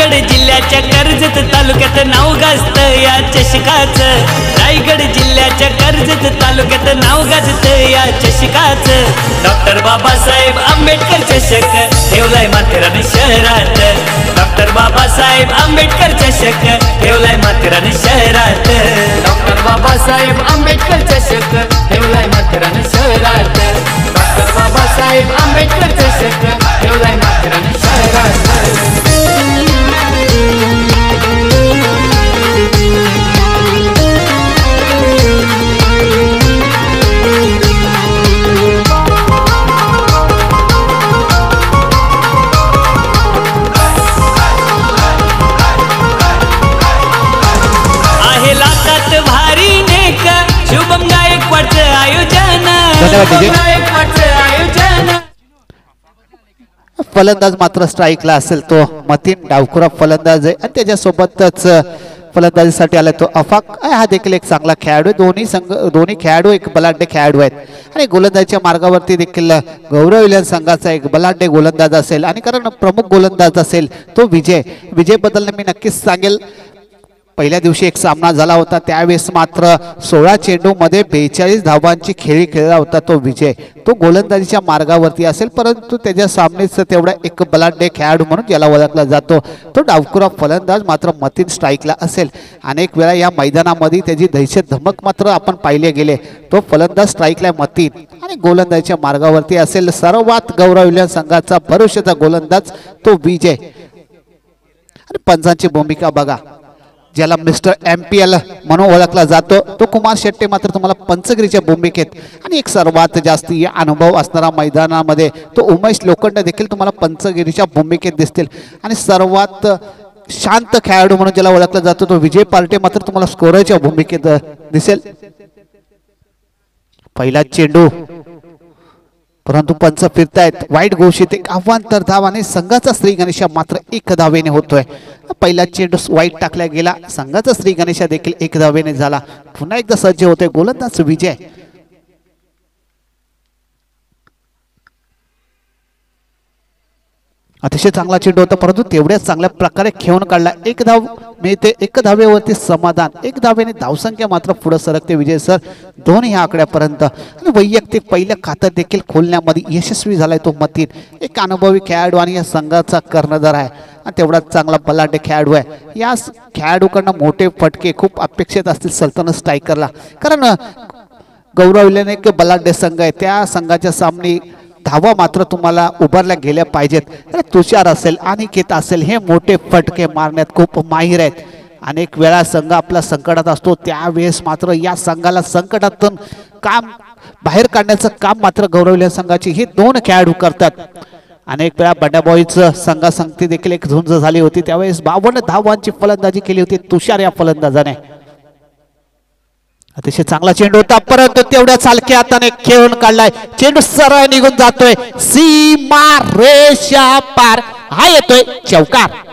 रायगड जिल्ह्याच्या कर्जत तालुक्यात नाव गाजत या चषकाचं. रायगड जिल्ह्याच्या कर्जत तालुक्यात नाव गाजत या चषकाचं. डॉक्टर बाबासाहेब आंबेडकर चषक ठेवलाय माथेरान शहरात. डॉक्टर बाबासाहेब आंबेडकर चषक ठेवलाय माथेरान शहरात. डॉक्टर बाबासाहेब आंबेडकर चषक ठेवलाय माथेरान शहरात. डॉक्टर बाबासाहेब आंबेडकर चषक ठेवलाय माथेरान शहरात. आहे लाखात भारी नेक शुभम गायकवाडचं आयोजन. फलंदाज मात्र स्ट्राईकला असेल तो मतीन डावखुरा फलंदाज आहे आणि त्याच्यासोबतच फलंदाजीसाठी आला तो अफाक. हा देखील एक चांगला खेळाडू आहे. दोन्ही खेळाडू एक बलाढ्य खेळाडू आहेत आणि गोलंदाजीच्या मार्गावरती देखील गौरव विलियम्स संघाचा एक बलाढ्य गोलंदाज असेल आणि कारण प्रमुख गोलंदाज असेल तो विजय बद्दल मी नक्कीच सांगेल. पहिल्या दिवशी एक सामना झाला होता त्यावेळेस मात्र 16 चेंडूमध्ये 42 धावांची खेळी खेळला होता तो विजय. तो गोलंदाजीच्या मार्गावरती असेल परंतु त्याच्या सामनेच तेवढा एक बलाढ्य खेळाडू म्हणून ज्याला ओळखला जातो तो डावखुरा फलंदाज मात्र मतीन स्ट्राईकला असेल. अनेक वेळा या मैदानामध्ये त्याची दहशत धमक मात्र आपण पाहिले गेले. तो फलंदाज स्ट्राईकला मतीन आणि गोलंदाजीच्या मार्गावरती असेल सर्वात गौरव विलियम्स संघाचा भरोशाचा गोलंदाज तो विजय. आणि पंचांची भूमिका बघा. ज्याला मिस्टर MPL म्हणून ओळखला जातो तो कुमार शेट्टी मात्र तुम्हाला पंचगिरीच्या भूमिकेत आणि एक सर्वात जास्त अनुभव असणारा मैदानामध्ये तो उमेश लोखंडे देखील तुम्हाला पंचगिरीच्या भूमिकेत दिसतील. आणि सर्वात शांत खेळाडू म्हणून ज्याला ओळखला जातो तो विजय पार्टे मात्र तुम्हाला स्कोरच्या भूमिकेत दिसेल. पहिला चेंडू परंतु पंच फिरतायत. वाईट घोषित एक आव्हांतर धाव आणि संघाचा श्री गणेशा मात्र 1 धावेने होतोय. पहिला चेंडू वाईट टाकला गेला. संघाचा श्री गणेशा देखील 1 धावेने झाला. पुन्हा एकदा सज्ज होतोय गोलंदाज विजय. अतिशय चांगला चेंडू होता परंतु तेवढ्याच चांगल्या प्रकारे खेळून काढला. 1 धाव मिळते. 1 धावेवरती समाधान. 1 धावेने धावसंख्या मात्र पुढे सरकते विजय सर 2 ह्या आकड्यापर्यंत. आणि वैयक्तिक पहिलं खातं देखील खोलण्यामध्ये यशस्वी झालाय तो मतीन. एक अनुभवी खेळाडू आणि या संघाचा कर्णधार आहे आणि तेवढाच चांगला बलाढ्य खेळाडू आहे. या खेळाडूकडनं मोठे फटके खूप अपेक्षित असतील सल्तनत स्ट्रायकरला कारण गौरव विलियम्स एक बलाढ्य संघ आहे. त्या संघाच्या सामने धावा मात्र तुम्हाला उभारल्या गेल्या पाहिजेत. तुषार असेल अनिकेत असेल हे मोठे फटके मारण्यात खूप माहिर आहेत. अनेक वेळा संघ आपला संकटात असतो त्यावेळेस मात्र या संघाला संकटातून बाहेर काढण्याचं काम मात्र गौरव विलियम्स संघाची हे 2 खेळाडू करतात. अनेक वेळा बंड्या बॉयचं संघासंगती देखील एक झुंज झाली होती त्यावेळेस 52 धावांची फलंदाजी केली होती तुषार या फलंदाजाने. अतिशय चांगला चेंडू होता परंतु तेवढ्या चालक्या हाताने खेळून काढलाय. चेंडू सरळ निघून जातोय सीमा रेषा पार. हा येतोय चौकार.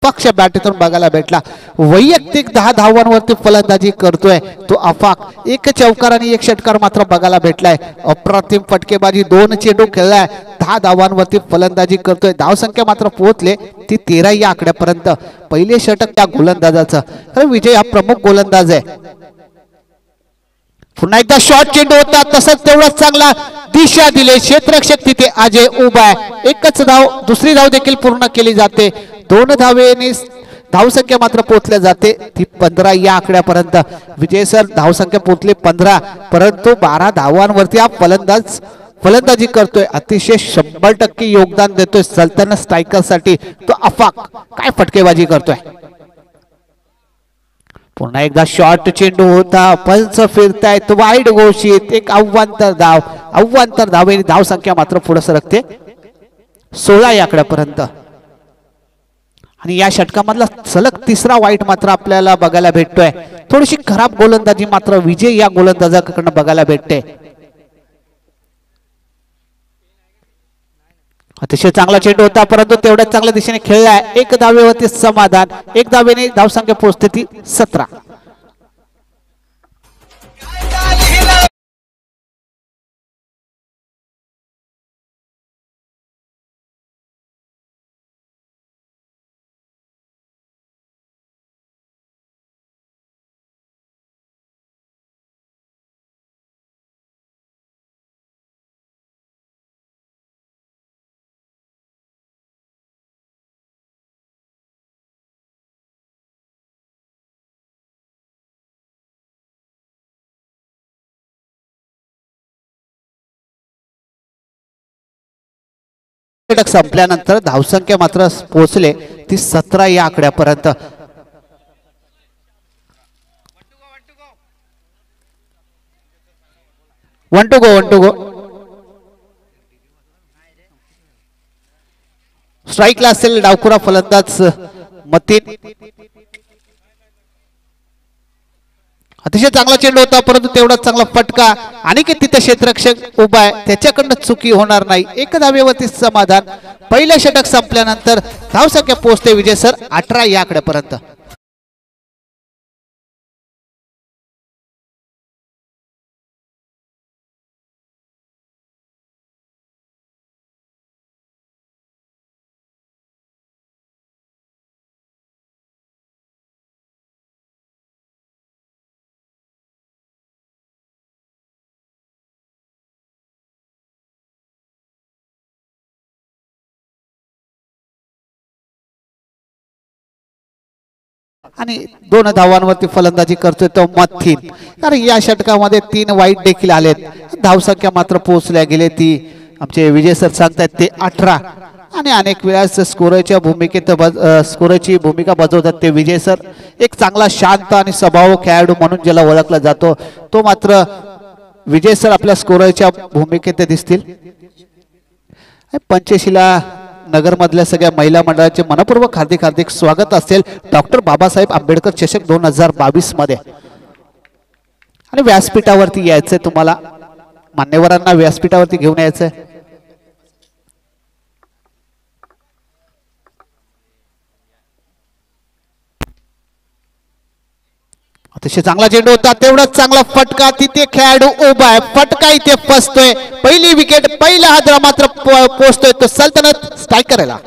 पक्ष बॅटीतून बघायला भेटला. वैयक्तिक 10 धावांवरती फलंदाजी करतोय तो अफाक. एक चौकार आणि एक षटकार मात्र बघायला भेटलाय. अप्रतिम फटकेबाजी, 2 चेंडू खेळलाय, 10 धावांवरती फलंदाजी करतोय. धावसंख्या मात्र पोहोचले ती 13 या आकड्यापर्यंत. पहिले षटक त्या गोलंदाजाचं. तर विजय हा प्रमुख गोलंदाज आहे. पुन्हा एकदा शॉर्ट चेंडू होता, तसंच तेवढाच चांगला दिशा दिले क्षेत्ररक्षक तिथे अजय उभा आहे. एकच धाव, दुसरी धाव देखील पूर्ण केली जाते. 2 धावेने धावसंख्या मात्र पोहोचल्या जाते ती 15 या आकड्यापर्यंत. विजय सर धावसंख्या पोहोचली 15, परंतु 12 धावांवरती हा फलंदाज फलंदाजी करतोय. अतिशय 100% योगदान देतोय सल्तनत स्ट्रायकर साठी तो अफाक. काय फटकेबाजी करतोय. पुन्हा एकदा शॉर्ट चेंडू होता, पंच फिरतायत, वाईड घोषित. एक अव्वांतर धाव, अव्वांतर धावेने धावसंख्या मात्र पुढे सरकते 16 या आकड्यापर्यंत. आणि या षटकामधला सलग 3रा वाईट मात्र आपल्याला बघायला भेटतोय. थोडीशी खराब गोलंदाजी मात्र विजय या गोलंदाजाकडून बघायला भेटते. अतिशय चांगला चेंडू होता, परंतु तेवढ्याच चांगल्या दिशेने खेळलाय. 1 धावेवरती समाधान, 1 धावेने धावसंख्या पोहोचते ती 17. षटक संपल्यानंतर धावसंख्या मात्र पोहोचले ती 17 या आकड्यापर्यंत. One to go. स्ट्राईकला असेल डावखुरा फलंदाज मतीन. अतिशय चांगला चेंडू होता, परंतु तेवढा चांगला फटका. आणि की तिथे क्षेत्ररक्षक उभा आहे, त्याच्याकडनं चुकी होणार नाही. 1 धावेवरती समाधान. पहिलं षटक संपल्यानंतर धावसंख्या पोहोचते विजय सर 18 या आकड्यापर्यंत. आणि 2 धावांवरती फलंदाजी करतोय तो मथिन. कारण या षटकामध्ये 3 वाईट देखील आलेत. धावसंख्या मात्र पोहोचल्या गेले ती आमचे विजय सर सांगतायत ते 18. आणि अनेक वेळास स्कोरच्या स्कोरची भूमिका बजावतात ते विजय सर. एक चांगला शांत आणि स्वभाव खेळाडू म्हणून ज्याला ओळखला जातो तो मात्र विजय सर आपल्या स्कोरच्या भूमिकेत दिसतील. पंचशीला नगर मधल्या सगळ्या महिला मंडळाचे मनपूर्वक हार्दिक स्वागत असेल डॉक्टर बाबासाहेब आंबेडकर चषक 2022 मध्ये. आणि व्यासपीठावरती यायचंय तुम्हाला, मान्यवरांना व्यासपीठावरती घेऊन यायचंय. अतिशय चांगला चेंडू होता, तेवढाच चांगला फटका. तिथे खेळाडू उभा आहे, फटका इथे फसतोय. पहिली विकेट, पहिला हादरा मात्र पोहोचतोय तो सल्तनत स्ट्रायकरला.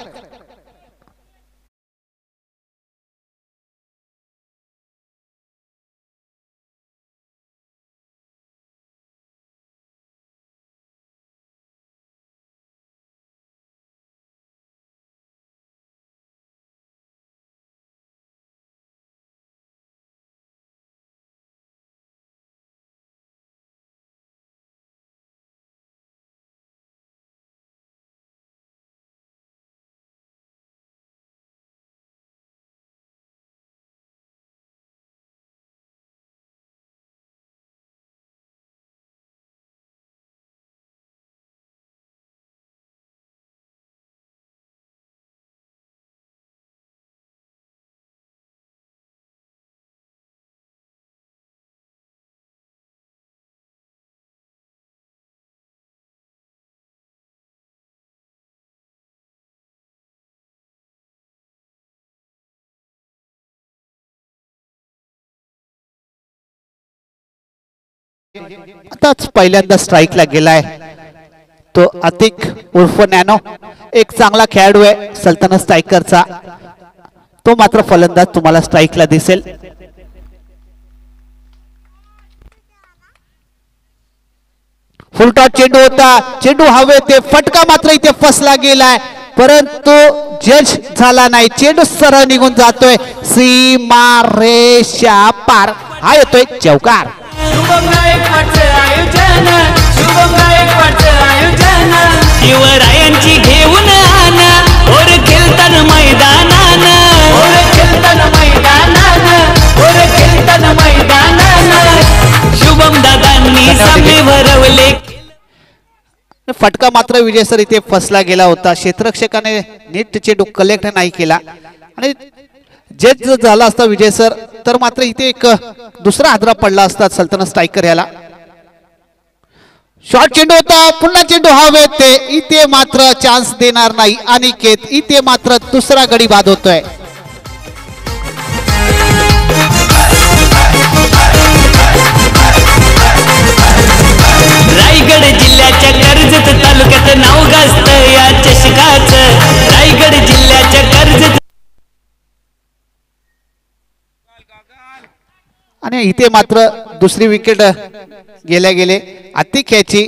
आताच पहिल्यांदा स्ट्राईकला गेलाय तो अतिक उर्फ नॅनो, एक चांगला खेळाडू आहे सल्तनत स्ट्रायकरचा, तो मात्र फलंदाज तुम्हाला स्ट्राईकला दिसेल. फुलटॉस चेंडू होता, चेंडू हवे ते फटका मात्र इथे फसला गेलाय, परंतु जज झाला नाही. चेंडू सरळ निघून जातोय सीमा रेषा पार. हा येतोय चौकार. शिवरायांची घेऊन आणा और खेळतान मैदानान, और खेळतान मैदानान, और खेळतान मैदानान शुभम दादांनी सामने भरवले. फटका मात्र विजय सर इथे फसला गेला होता. क्षेत्ररक्षकाने नीट चेंडू कलेक्ट नाही केला आणि जज झाला असता विजय सर तर मात्र इथे एक दुसरा हादरा पडला असता सल्तनत स्ट्रायकर याला. शॉर्ट चेंडू होता, पुन्हा चेंडू हवे ते, इथे मात्र चान्स देणार नाही अनिकेत. इथे मात्र दुसरा गडी बाद होतोय. रायगड जिल्ह्याच्या कर्जत तालुक्यात नाव गाजत या चषकाचं. रायगड जिल्ह्याच्या कर्जत आणि इथे मात्र दुसरी विकेट गेले अतिक याची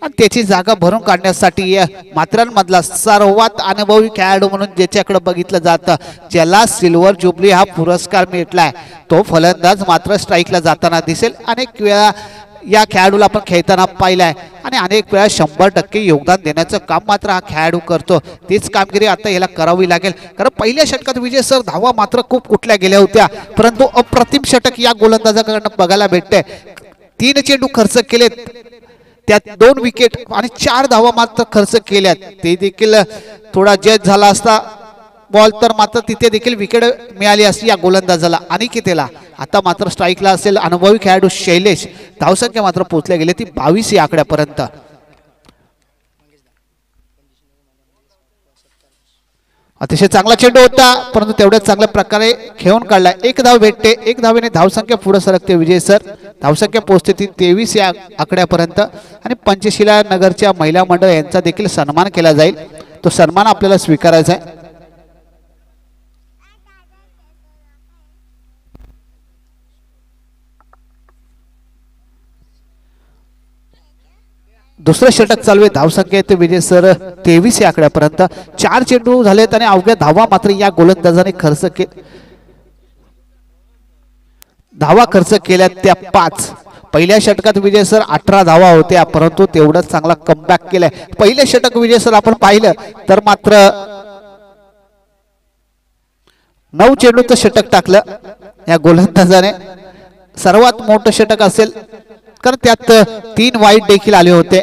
आणि त्याची जागा भरून काढण्यासाठी या मात्रांमधला सर्वात अनुभवी खेळाडू म्हणून ज्याच्याकडे बघितलं जातं, ज्याला सिल्वर जुबली हा पुरस्कार मिळालाय, तो फलंदाज मात्र स्ट्राईकला जाताना दिसेल. अनेक वेळा या खेळाडूला आपण खेळताना पाहिलाय आणि अनेक वेळा 100% योगदान देण्याचं काम मात्र हा खेळाडू करतो. तीच कामगिरी आता याला करावी लागेल, कारण पहिल्या षटकात विजय सर धावा मात्र खूप कुठल्या गेल्या होत्या, परंतु अप्रतिम षटक या गोलंदाजाकडनं बघायला भेटते. 3 चेंडू खर्च केलेत, त्यात 2 विकेट आणि 4 धावा मात्र खर्च केल्यात. ते देखील थोडा जज झाला असता बॉल तर मात्र तिथे देखील विकेट मिळाली असती या गोलंदाजाला अनिकेतला. आता मात्र स्ट्राईकला असेल अनुभवी खेळाडू शैलेश. धावसंख्या मात्र पोहोचल्या गेले ती 22 या आकड्यापर्यंत. अतिशय चांगला चेंडू होता, परंतु तेवढ्याच चांगल्या प्रकारे खेळून काढला. 1 धाव भेटते, 1 धावेने धावसंख्या पुढे सरकते विजय सर. धावसंख्या पोहोचते ती 23 या आकड्यापर्यंत आणि पंचशिला नगरच्या महिला मंडळ यांचा देखील सन्मान केला जाईल. तो सन्मान आपल्याला स्वीकारायचा आहे. दुसरं षटक चालू आहे. धावसंख्या येते विजय सर 23 या आकड्यापर्यंत. 4 चेंडू झालेत आणि अवघ्या धावा मात्र या गोलंदाजाने धावा खर्च केल्या त्या 5. पहिल्या षटकात विजय सर 18 धावा होत्या, परंतु तेवढाच चांगला कमबॅक केलाय. पहिलं षटक विजय सर आपण पाहिलं तर मात्र 9 चेंडूचं षटक टाकलं या गोलंदाजाने. सर्वात मोठं षटक असेल कारण त्यात 3 वाईट देखील आले होते.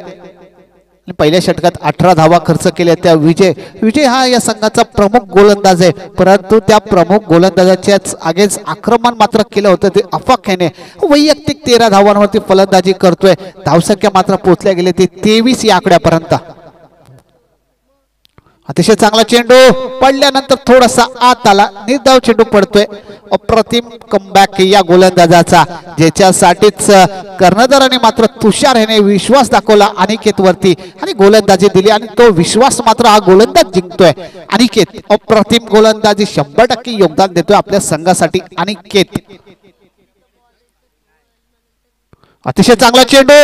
पहिल्या षटकात 18 धावा खर्च केल्या त्या विजय हा या संघाचा प्रमुख गोलंदाज आहे, परंतु त्या प्रमुख गोलंदाजाच्याच अगेन्स्ट आक्रमण मात्र केलं होतं ते अफाक याने. वैयक्तिक 13 धावांवरती फलंदाजी करतोय. धावसंख्या मात्र पोहोचल्या गेले ते 23 या आकड्यापर्यंत. अतिशय चांगला चेंडू पडल्यानंतर थोडासा आत आला, निर्धाव चेंडू पडतोय. अप्रतिम कमबॅक या गोलंदाजाचा, ज्याच्यासाठीच कर्णधाराने मात्र तुषार याने विश्वास दाखवला अनिकेत वरती आणि गोलंदाजी दिली आणि तो विश्वास मात्र हा गोलंदाज जिंकतोय. अनिकेत अप्रतिम गोलंदाजी 100% योगदान देतोय आपल्या संघासाठी अनिकेत. अतिशय चांगला चेंडू,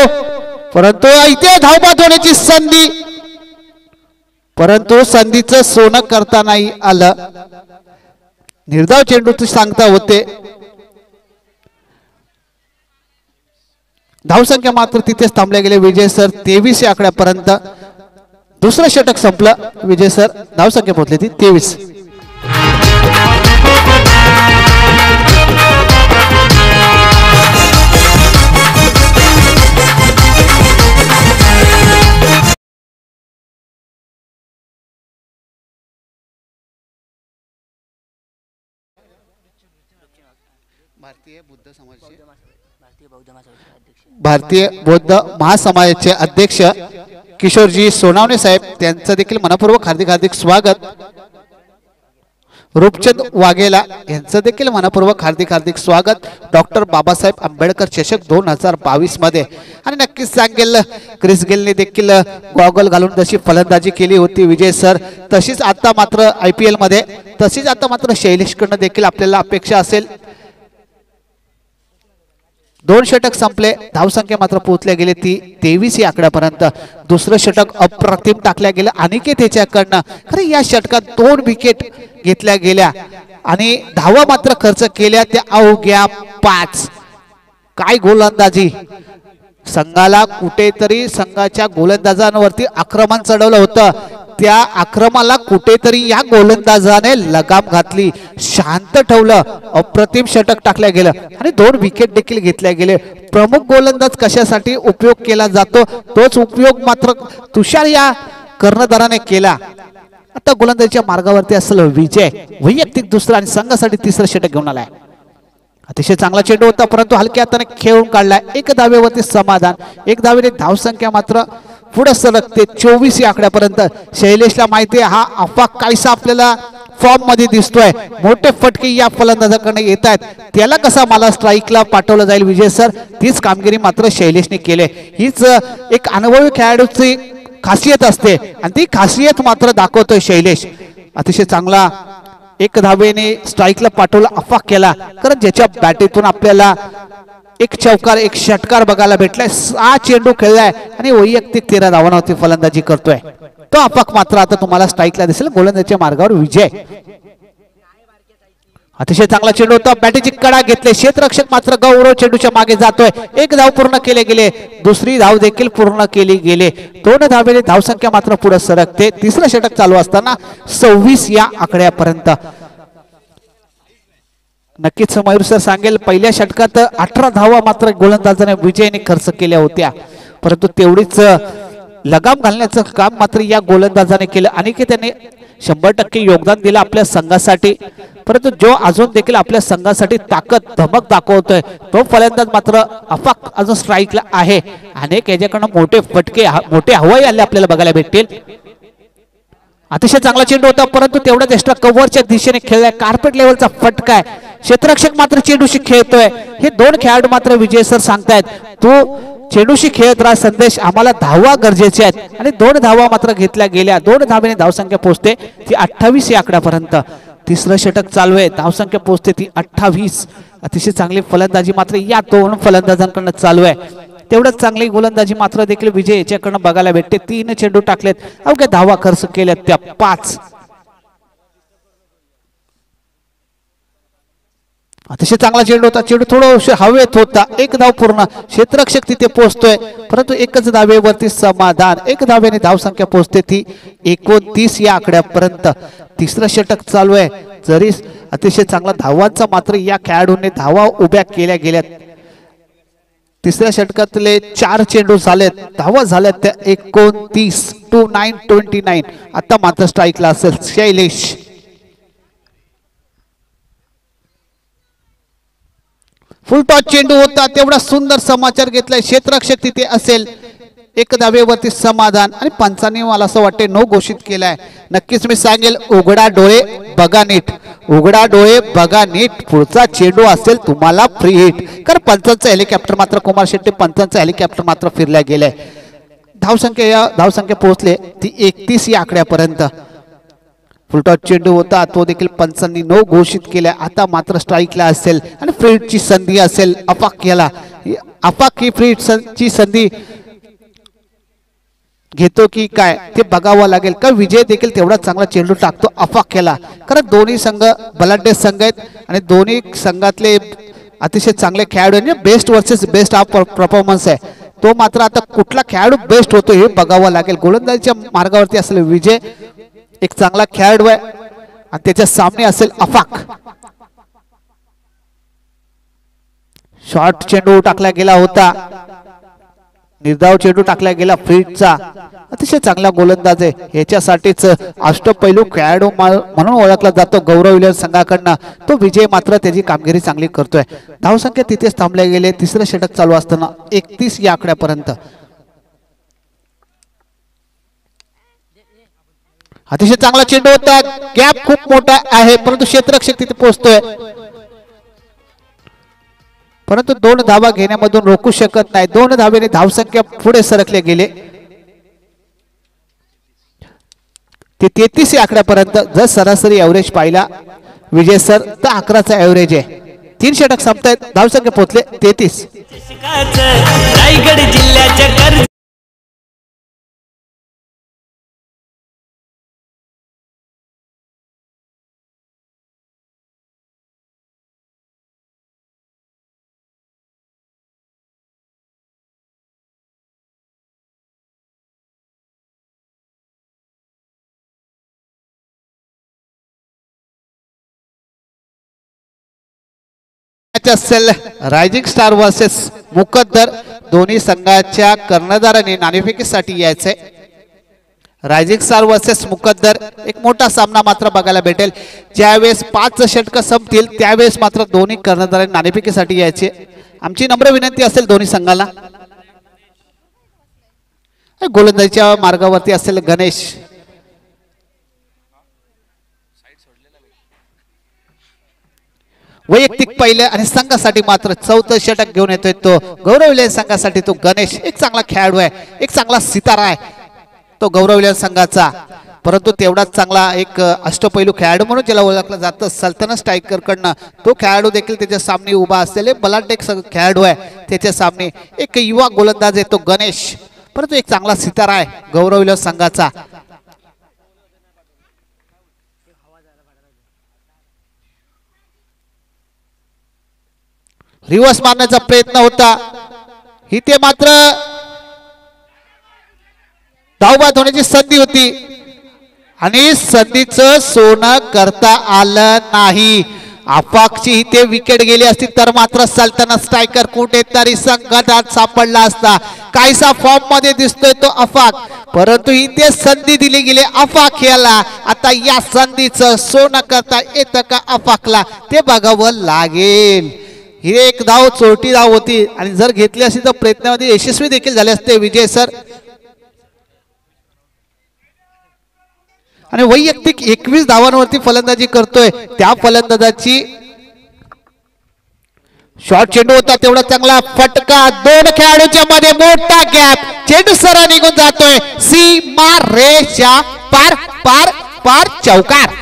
परंतु इथे धावबाद होण्याची संधी, परंतु संधीचं सोनं करता नाही आलं. निर्धाव चेंडूची सांगता होते. धावसंख्या मात्र तिथेच थांबले गेले विजय सर 23 या आकड्यापर्यंत. दुसरं षटक संपलं विजय सर, धावसंख्या पोहोचली ती 23. भारतीय बौद्ध महासमाजाचे अध्यक्ष किशोरजी सोनावणे साहेब, त्यांचं देखील मनपूर्वक हार्दिक स्वागत. रूपचंद वाघेला यांचं देखील मनपूर्वक हार्दिक हार्दिक स्वागत डॉक्टर बाबासाहेब आंबेडकर चषक 2022 मध्ये. आणि नक्कीच सांगेल क्रिस गेलने देखील गॉगल घालून जशी फलंदाजी केली होती विजय सर, तशीच आता मात्र IPL मध्ये तशीच आता मात्र शैलेशकडनं देखील आपल्याला अपेक्षा असेल. 2 षटक संपले, धावसंख्या मात्र पोहोचल्या गेले ती 23 या आकड्यापर्यंत. दुसरं षटक अप्रतिम टाकल्या गेलं अनिकेत याच्याकडनं. खरं या षटकात 2 विकेट घेतल्या गेल्या आणि धावा मात्र खर्च केल्या त्या अवघ्या 5. काय गोलंदाजी, संघाला कुठेतरी संघाच्या गोलंदाजांवरती आक्रमण चढवलं होतं, त्या आक्रमणाला कुठेतरी या गोलंदाजाने लगाम घातली, शांत ठेवलं, अप्रतिम षटक टाकल्या गेलं आणि 2 विकेट देखील घेतल्या गेले. प्रमुख गोलंदाज कशासाठी उपयोग केला जातो तोच उपयोग मात्र तुषार या कर्णधाराने केला. आता गोलंदाजीच्या मार्गावरती असलेला विजय वैयक्तिक दुसरा आणि संघासाठी तिसरं षटक घेऊन आलाय. अतिशय चांगला चेंडू होता परंतु हलक्या हाताने खेळून काढलाय. 1 धावेवरती समाधान. 1 धावेने धावसंख्या मात्र पुढे सरकते 24 या आकड्यापर्यंत. शैलेशला माहिती आहे हा अफाक काहीसा आपल्याला फॉर्म मध्ये दिसतोय, मोठे फटके या फलंदाजाकडे येत आहेत, त्याला कसा मला स्ट्राईकला पाठवलं जाईल विजय सर, तीच कामगिरी मात्र शैलेशने केले. हीच एक अनुभवी खेळाडूची खासियत असते आणि ती खासियत मात्र दाखवतोय शैलेश. अतिशय चांगला 1 धावेने स्ट्राईकला पाठवला, अफाक केला. कारण ज्याच्या बॅटीतून आपल्याला 1 चौकार 1 षटकार बघायला भेटलाय. 6 चेंडू खेळलाय आणि वैयक्तिक 13 धावांवरती फलंदाजी करतोय. तो अफाक मात्र आता तुम्हाला स्ट्राईकला दिसेल. गोलंदाजीच्या मार्गावर विजय. अतिशय चांगला चेंडू होता, बॅटीची कडा घेतले, क्षेत्ररक्षक मात्र गौरव चेंडूच्या मागे जातोय. 1 धाव पूर्ण केले गेले, दुसरी धाव देखील पूर्ण केली गेले. 2 धावेने धावसंख्या मात्र पुढे सरकते. तिसरं षटक चालू असताना 26 या आकड्यापर्यंत. नक्कीच मयूर सर सांगेल पहिल्या षटकात 18 धावा मात्र गोलंदाजाने विजयने खर्च केल्या होत्या, परंतु तेवढीच लगाम घालण्याचं काम मात्र या गोलंदाजाने केलं. अनिकेतने 100% योगदान दिलं आपल्या संघासाठी, परंतु जो अजून देखील आपल्या संघासाठी ताकद धमक दाखवतोय तो फलंदाज मात्र अफाक अजून स्ट्राईकला आहे. अनेक याच्याकडनं मोठे फटके मोठे हवाई हल्ले आपल्याला बघायला भेटतील. अतिशय चांगला चेंडू होता परंतु तेवढाच एक्स्ट्रा कव्हरच्या दिशेने खेळलाय. कार्पेट लेवलचा फटका आहे. क्षेत्ररक्षक मात्र चेंडूशी खेळतोय. हे 2 खेळाडू मात्र विजय सर सांगतायत तू चेंडूशी खेळत राहा संदेश, आम्हाला धावा गरजेचे आहेत आणि 2 धावा मात्र घेतल्या गेल्या. 2 धावेने धावसंख्या पोहोचते ती 28 या आकड्यापर्यंत. तिसरं षटक चालू आहे, धावसंख्या पोहोचते ती 28. अतिशय चांगली फलंदाजी मात्र या 2 फलंदाजांकडून चालू आहे. तेवढंच चांगली गोलंदाजी मात्र देखील विजय याच्याकडनं बघायला भेटते. 3 चेंडू टाकलेत, अवघ्या धावा खर्च केल्यात त्या 5. अतिशय चांगला चेंडू होता, चेंडू थोडं हवेत होता. 1 धाव पूर्ण, क्षेत्ररक्षक तिथे पोहोचतोय परंतु 1च धावेवरती समाधान. 1 धावेने धावसंख्या पोहोचते ती 29 या आकड्यापर्यंत. तिसरं षटक चालू आहे, जरी अतिशय चांगला धावांचा मात्र या खेळाडूंनी धावा उभ्या केल्या गेल्यात. तिसऱ्या षटकातले 4 चेंडू झालेत, धावा झाल्यात त्या 29 टू 29. आता मात्र स्ट्राईकला असेल शैलेश. फुल टॉस चेंडू होता, तेवढा सुंदर समाचार घेतलाय. क्षेत्ररक्षक तिथे असेल, 1 धावेवरती समाधान आणि पंचांनी मला असं वाटते नो घोषित केलाय. नक्कीच मी सांगेल उघडा डोळे बघा नीट, उघडा डोळे बघा नीट, पुढचा चेंडू असेल तुम्हाला फ्री हिट. कारण पंचांचं हेलिकॉप्टर मात्र कुमार शेट्टी पंचांचं हेलिकॉप्टर मात्र फिरल्या गेलंय. धावसंख्या पोहोचले ती 31 या आकड्यापर्यंत. फुलटॉस चेंडू होता, तो देखील पंचांनी नो घोषित केला. आता मात्र स्ट्राईकला असेल आणि फ्री हिटची संधी असेल. अफाक केला, अफाक ही फ्री हिटची संधी घेतो की काय ते बघावं लागेल. का विजय देखील तेवढा चांगला चेंडू टाकतो. अफाक केला, कारण दोन्ही संघ बलाढ्य संघ आहेत आणि दोन्ही संघातले अतिशय चांगले खेळाडू म्हणजे बेस्ट वर्सेस बेस्ट हा परफॉर्मन्स आहे. तो मात्र आता कुठला खेळाडू बेस्ट होतो हे बघावं लागेल. गोलंदाजीच्या मार्गावरती असलेला विजय एक चांगला खेळाडू आहे आणि त्याच्या सामने असेल अफाक. शॉर्ट चेंडू टाकला गेला होता, निर्धाव चेंडू टाकला गेला फ्रीटचा. अतिशय चांगला गोलंदाज आहे, ह्याच्यासाठीच अष्टपैलू खेळाडू म्हणून ओळखला जातो गौरव विलियम्स संघाकडनं. तो विजय मात्र त्याची कामगिरी चांगली करतोय. धावसंख्या तिथेच थांबले गेले. तिसरं षटक चालू असताना 31 या आकड्यापर्यंत. अतिशय चांगला चेंडू होता, गॅप खूप मोठा आहे परंतु क्षेत्ररक्षक तिथे पोहोचतोय, परंतु 2 धावा घेण्यामधून रोखू शकत नाही. 2 धावेने धावसंख्या पुढे सरकले गेले ते 33 या आकड्यापर्यंत. जर सरासरी एव्हरेज पाहिला विजय सर तर 11चा एव्हरेज आहे. 3 षटक संपतायत, धावसंख्या पोहोचले 33. रायगड जिल्ह्याच्या कर्जत असेल रायझिंग स्टार वर्सेस मुकद्दर. दोन्ही संघाच्या कर्णधारांनी नाणेफेकीसाठी यायचंय. रायझिंग स्टार वर्सेस मुकद्दर एक मोठा सामना मात्र बघायला भेटेल. ज्यावेळेस 5 षटक संपतील त्यावेळेस मात्र दोन्ही कर्णधारांनी नाणेफेकीसाठी यायचे. आमची नम्र विनंती असेल दोन्ही संघाला. गोलंदाजीच्या मार्गावरती असेल गणेश. वैयक्तिक पहिले आणि संघासाठी मात्र 4थं षटक घेऊन येतोय तो गौरव संघासाठी. तो गणेश एक चांगला खेळाडू आहे, एक चांगला सितारा आहे तो गौरव संघाचा, परंतु तेवढाच चांगला एक अष्टपैलू खेळाडू म्हणून ज्याला ओळखलं जातं सल्तनत स्ट्रायकर कडनं. तो खेळाडू देखील त्याच्या सामने उभा असलेले बलाढ्य एक खेळाडू आहे. त्याच्या सामने एक युवा गोलंदाज आहे तो गणेश, परंतु एक चांगला सितारा आहे गौरव संघाचा. रिवर्स मारण्याचा प्रयत्न होता, इथे मात्र धावबाद होण्याची संधी होती आणि संधीचं सोनं करता आलं नाही. आफाकची इथे विकेट गेली असती तर मात्र सल्तनत स्ट्रायकर कुठेतरी संघात सापडला असता. काहीसा फॉर्म मध्ये दिसतोय तो अफाक, परंतु इथे संधी दिली गेली अफाक याला. आता या संधीचं सोनं करता येतं का अफाकला ते बघावं लागेल. ही एक धाव चोरटी धाव होती आणि जर घेतली असती तर प्रयत्नामध्ये यशस्वी देखील झाले असते विजय सर. आणि वैयक्तिक 21 धावांवरती फलंदाजी करतोय त्या फलंदाजाची शॉर्ट चेंडू होता तेवढा चांगला फटका. 2 खेळाडूंच्या मध्ये मोठा गॅप, चेंडू सरळ निघून जातोय सीमा रेषा पार पार पार चौकार.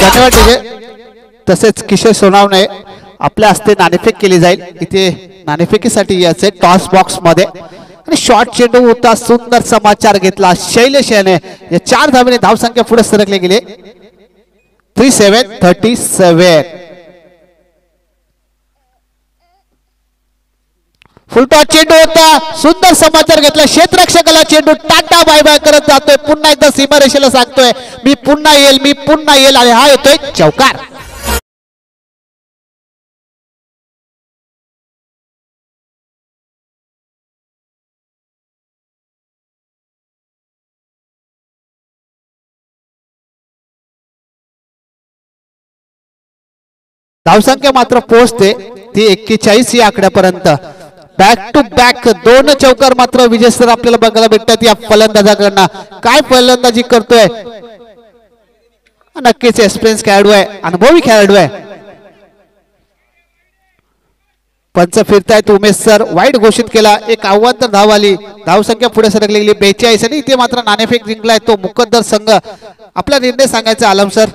धन्यवाद तसेच किशोर सोनावणे आपल्या हस्ते नाणेफेक केली जाईल. इथे नाणेफेकीसाठी याचे टॉस बॉक्स मध्ये आणि शॉर्ट चेंडू होता. सुंदर समाचार घेतला शैलेश याने. या 4 धावेने धावसंख्या पुढे सरकले गेले 37-37. फुलटॉस चेंडू होता, सुंदर समाचार घेतला. क्षेत्ररक्षकाला चेंडू टाटा बाय बाय करत जातोय. पुन्हा एकदा सीमारेषेला सांगतोय मी पुन्हा येईल आणि हा येतोय चौकार. धावसंख्या मात्र पोहोचते ती 41 या आकड्यापर्यंत. बॅक टू बॅक 2 चौकार मात्र विजय सर आपल्याला बघायला भेटतात या फलंदाजाकडनं. काय फलंदाजी करतोय, नक्कीच एक्सपिरियन्स खेळाडू आहे, अनुभवी खेळाडू आहे. पंच फिरतायत उमेश सर. वाईट घोषित केला, एक आव्हान तर धाव आली. धावसंख्या पुढे सरकली गेली 42 आणि इथे मात्र नाणेफेक जिंकलाय तो मुकद्दर संघ. आपला निर्णय सांगायचा आलम सर.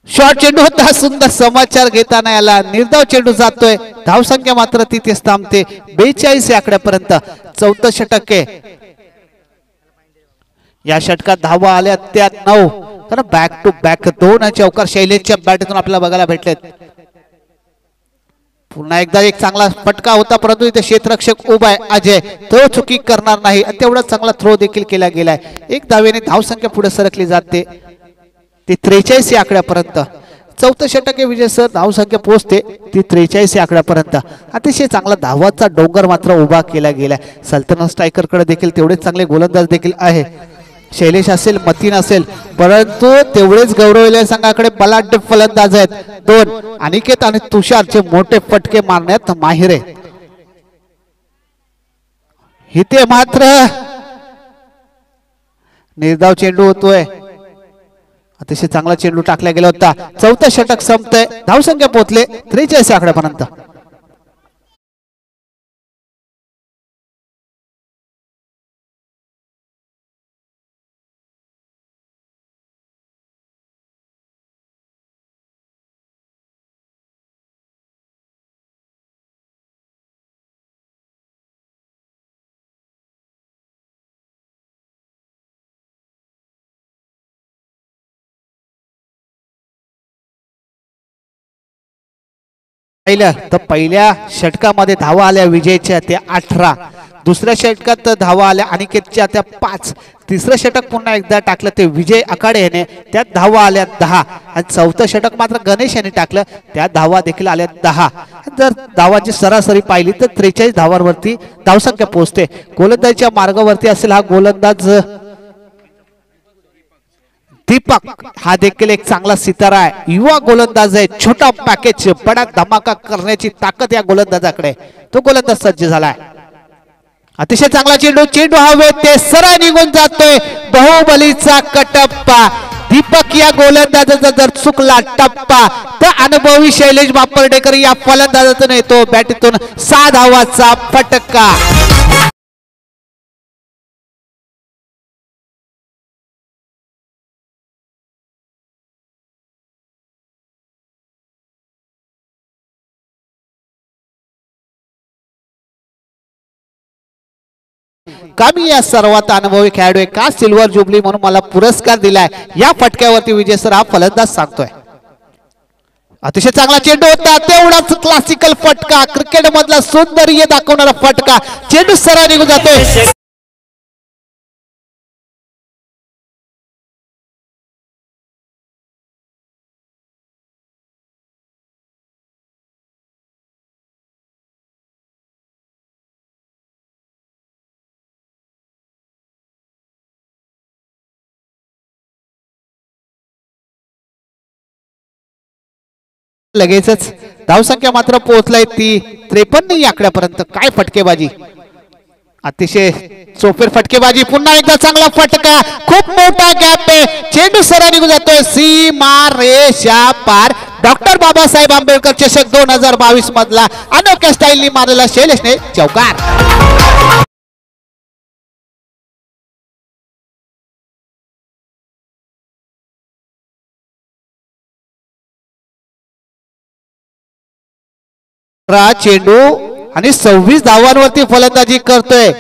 शॉर्ट चेंडू होता, सुंदर समाचार घेताना याला निर्धाव चेंडू जातोय. धावसंख्या मात्र तिथेच थांबते 42 या आकड्यापर्यंत. 4थं षटक आहे. या षटकात धावा आल्या त्या 9. तर बॅक टू बॅक 2 चौकार शैलेशच्या बॅटतून आपल्याला बघायला भेटलेत. पुन्हा एकदा एक चांगला फटका होता, परंतु इथे क्षेत्ररक्षक उभा आहे अजय, तो चुकी करणार नाही. तेवढा चांगला थ्रो देखील केला गेलाय. 1 धावेने धावसंख्या पुढे सरकली जाते ते 43 या आकड्यापर्यंत. चौथं षटक आहे विजय सर. धावसंख्या पोहोचते ती 43 या आकड्यापर्यंत. अतिशय चांगला धावाचा डोंगर मात्र उभा केला गेला. सल्तनत स्ट्रायकर कडे देखील तेवढेच चांगले गोलंदाज देखील आहे. शैलेश असेल, मतीन असेल, परंतु तेवढेच गौरवलेल्या संघाकडे बलाढ्य फलंदाज आहेत. दोन अनिकेत आणि तुषारचे मोठे फटके मारण्यात माहिर आहे. इथे मात्र निर्धाव चेंडू होतोय. अतिशय चांगला चेंडू टाकला गेला होता. चौथं षटक संपतंय. धावसंख्या पोहोचले 43 आकड्यापर्यंत. तर पहिल्या षटकामध्ये धावा आल्या विजयच्या त्या 18. दुसऱ्या षटकात धावा आल्या अनिकेतच्या त्या 5. तिसरं षटक पुन्हा एकदा टाकलं ते विजय आखाडे याने, त्यात धावा आल्या 10. आणि चौथं षटक मात्र गणेश यांनी टाकलं, त्यात धावा देखील आल्या 10. जर धावाची सरासरी पाहिली तर 43 धावांवरती धावसंख्या पोहोचते. गोलंदाजीच्या मार्गावरती असेल हा गोलंदाज दीपक. हा देखील एक चांगला सितारा आहे, युवा गोलंदाज आहे. छोटा पॅकेज बडा धमाका करण्याची ताकद या गोलंदाजाकडे. तो गोलंदाज सज्ज झालाय. अतिशय चांगला चेंडू, चेंडू हवे ते सरळ निघून जातोय. बाहुबलीचा कटप्पा. दीपक या गोलंदाजाचा जर चुकला टप्पा तर अनुभवी शैलेश बापर्डेकर या फलंदाजातून येतो बॅटीतून 6 धावाचा फटका. कमी या सर्वात अनुभवी खेळाडू का सिल्वर जुबली म्हणून मला पुरस्कार दिलाय. या फटक्यावरती विजय सर हा फलंदाज सांगतोय. अतिशय चांगला चेंडू होता, तेवढाच क्लासिकल फटका, क्रिकेट मधला सौंदर्य दाखवणारा फटका. चेंडू सरळ निघून जातोय. लगेचच धावसंख्या मात्र पोहोचलाय ती 53 या आकड्यापर्यंत. काय फटकेबाजी, अतिशय चोपेर फटकेबाजी. पुन्हा एकदा चांगला फटका, खूप मोठा गॅप आहे. चेंडू सरळ निघून जातोय सीमा रेषा पार. डॉक्टर बाबासाहेब आंबेडकर चषक 2022 मधला अनोख्या स्टाईलनी मारलेला शैलेशने चौकार. चेंडू आणि 26 धावांवरती फलंदाजी करतोय.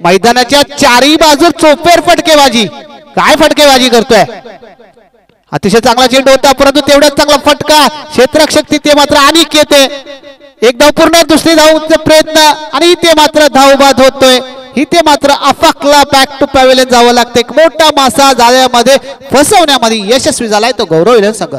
मैदानाच्या चारही बाजू चोपेर फटकेबाजी. काय फटकेबाजी करतोय. अतिशय चांगला चेंडू होता, परंतु तेवढाच चांगला फटका. क्षेत्ररक्षक तिथे मात्र अनिक येते. एक धाव पूर्ण, दुसरी धावचा प्रयत्न आणि इथे मात्र धाव बाद होतोय. इथे मात्र अफाकला बॅक टू पॅव्हेलियन जावं लागतं. एक मोठा मासा जाळ्यामध्ये फसवण्यामध्ये यशस्वी झालाय तो गौरव संघ.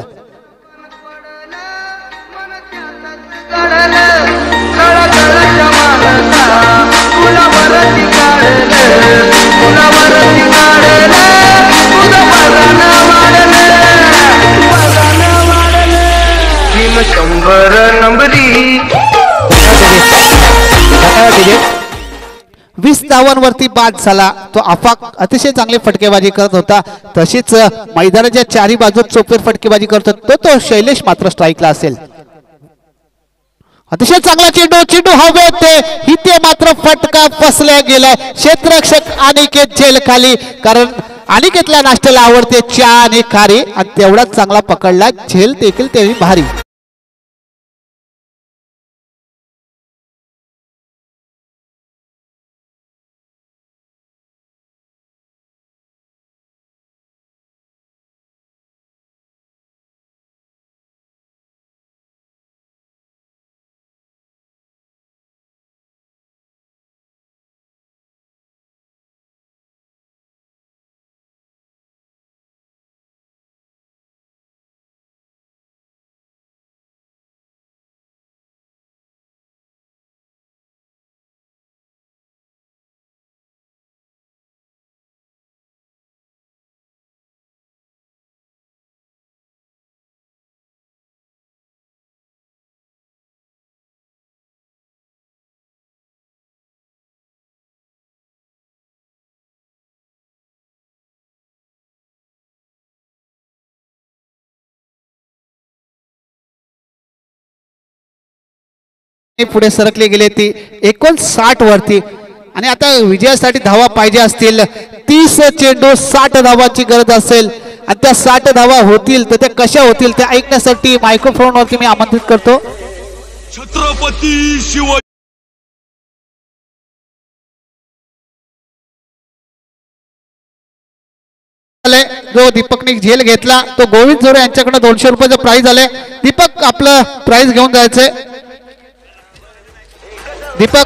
वीस धावांवरती बाद झाला तो अफाक. अतिशय चांगली फटकेबाजी करत होता. तशीच मैदानाच्या चारी बाजूत चोपेर फटकेबाजी करतो तो शैलेश मात्र स्ट्राईकला असेल. अतिशय चांगला चेंडू, चेंडू हवे होते. इथे मात्र फटका फसल्या गेलाय. क्षेत्ररक्षक अनिकेत जेल खाली, कारण अनिकेतल्या नाश्त्याला आवडते चहा आणि खारी, आणि तेवढाच चांगला पकडला. झेल देखील तेवढी भारी. पुढे सरकले गेले ती 59 वरती आणि आता विजयासाठी धावा पाहिजे असतील 30 चेंडू 60 धावांची गरज असेल आणि त्या 60 धावा होतील तर त्या कशा होतील ते ऐकण्यासाठी मायक्रोफोनवरती मी आमंत्रित करतो छत्रपती शिवाजी जो दीपकने झेल घेतला तो गोविंद जोरे यांच्याकडे 200 रुपयाचं प्राइज आले दीपक आपलं प्राइज घेऊन जायचंय दीपक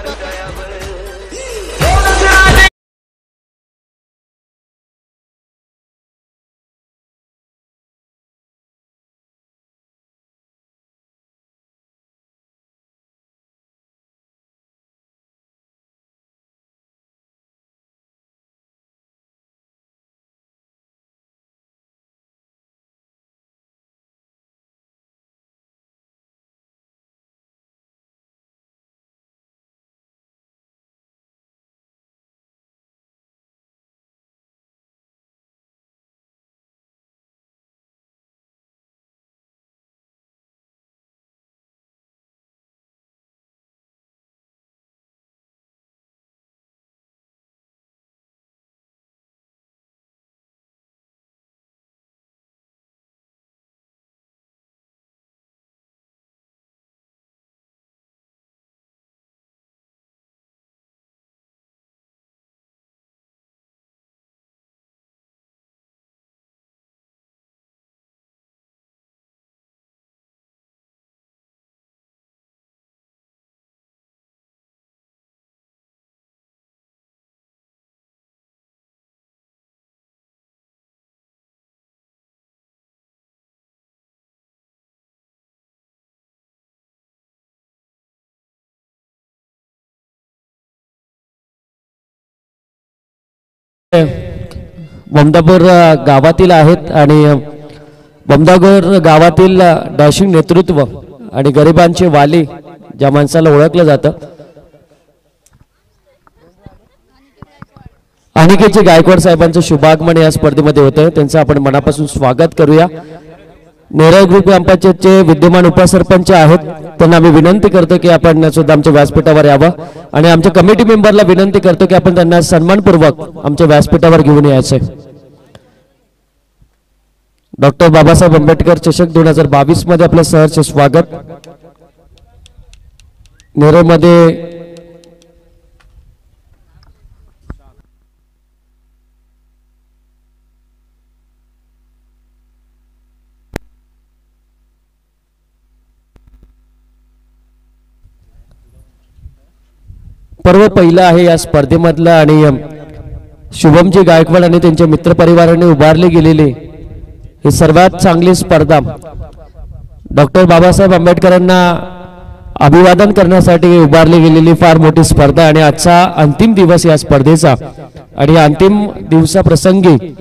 बमदापूर गावातील आहेत आणि बमदापूर गावातील डॅशिंग नेतृत्व आणि गरिबांचे वाली ज्या माणसाला ओळखलं जातं अनिकेतचे गायकवाड साहेबांचं शुभागमन या स्पर्धेमध्ये होतं त्यांचं आपण मनापासून स्वागत करूया नेरळ ग्रुप ग्रामपंचायतचे विद्यमान उपसरपंच आहेत त्यांना आम्ही विनंती करतो की आपण सुद्धा आमच्या व्यासपीठावर यावं आणि आमच्या कमिटी मेंबरला विनंती करतो की आपण त्यांना सन्मानपूर्वक आमच्या व्यासपीठावर घेऊन यायचंय डॉक्टर बाबासाहेब आंबेडकर चषक 2022 मध्ये आपलं सहर्ष स्वागत नेरळमध्ये पर्व पहिलं आहे या स्पर्धेमधलं आणि शुभमजी गायकवाड आणि त्यांच्या मित्रपरिवाराने उभारली गेलेली ही सर्वात चांगली स्पर्धा डॉक्टर बाबासाहेब आंबेडकरांना अभिवादन करण्यासाठी उभारली गेलेली फार मोठी स्पर्धा आणि आजचा अंतिम दिवस या स्पर्धेचा आणि अंतिम दिवसाप्रसंगी